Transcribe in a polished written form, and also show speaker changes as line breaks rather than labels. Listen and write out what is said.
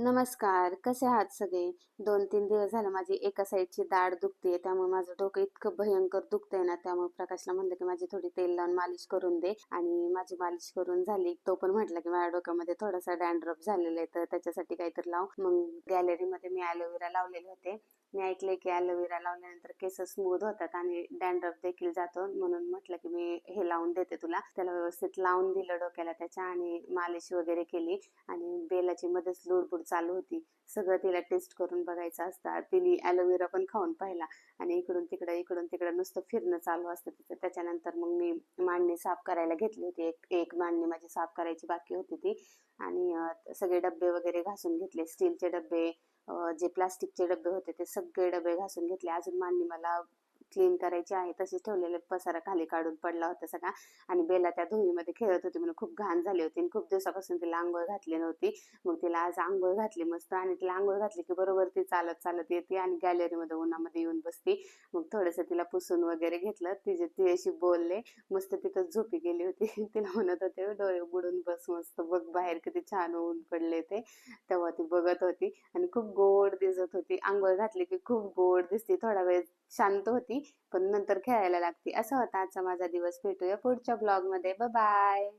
नमस्कार, कसे आहात सगळे? 2-3 दिवस झालं माझी एका साईडची दाढ दुखतेय, त्यामुळे माझं डोकं इतकं भयंकर दुखतंय ना, त्यामुळे प्रकाशला म्हणलं की माझी थोडी तेल लावून मालिश करून दे आणि माझी मालिश करून झाली. तो पण म्हटला की माझ्या डोक्यामध्ये थोडासा डॅन्ड्रफ झालेला आहे, तर त्याच्यासाठी काहीतरी लाव. मग गॅलरीमध्ये मी ॲलोवेरा लावलेले होते. मी ऐकलंय की ॲलोवेरा लावल्यानंतर केस स्मूथ होतात आणि डॅन्ड्रफ देखील जातो, म्हणून म्हटलं की मी हे लावून देते तुला. त्याला व्यवस्थित लावून दिलं डोक्याला त्याच्या आणि मालिश वगैरे केली आणि बेलाची मध्येच लुडबुड चालू होती. सगळं तिला टेस्ट करून बघायचं असतं. तिने ॲलोवेरा पण खाऊन पाहिला आणि इकडून तिकडं नुसतं फिरणं चालू असतं तिचं. त्याच्यानंतर मग मी मांडणी साफ करायला घेतली होती. एक मांडणी माझी साफ करायची बाकी होती ती. आणि सगळे डब्बे वगैरे घासून घेतले. स्टीलचे डब्बे, जे प्लास्टिकचे डब्बे होते ते सगळे डबे घासून घेतले. अजून मांडणी मला क्लीन करायची आहे. तशीच ठेवलेले पसारा खाली काढून पडला होता सगळा. आणि बेला त्या धुळीमध्ये खेळत होती म्हणून खूप घाण झाली होती आणि खूप दिवसापासून तिला अंघोळ घातली नव्हती. मग तिला आज अंघोळ घातली मस्त आणि तिला अंघोळ घातली की बरोबर ती चालत चालत येते आणि गॅलरीमध्ये उन्हामध्ये येऊन बसते. मग थोडंसं तिला पुसून वगैरे घेतलं. तिच्याशी बोलले. मस्त तिथं झोपी गेली होती. तिला म्हणत होते डोळे उघडून बस, मस्त बघ बाहेर किती छान ऊन पडले ते. तेव्हा ती बघत होती आणि खूप गोड दिसत होती. अंघोळ घातली की खूप गोड दिसते. थोडा वेळ शांत होती पण नंतर खेळायला लागते. असा होता आजचा माझा दिवस. भेटूया पुढच्या ब्लॉगमध्ये. Bye bye.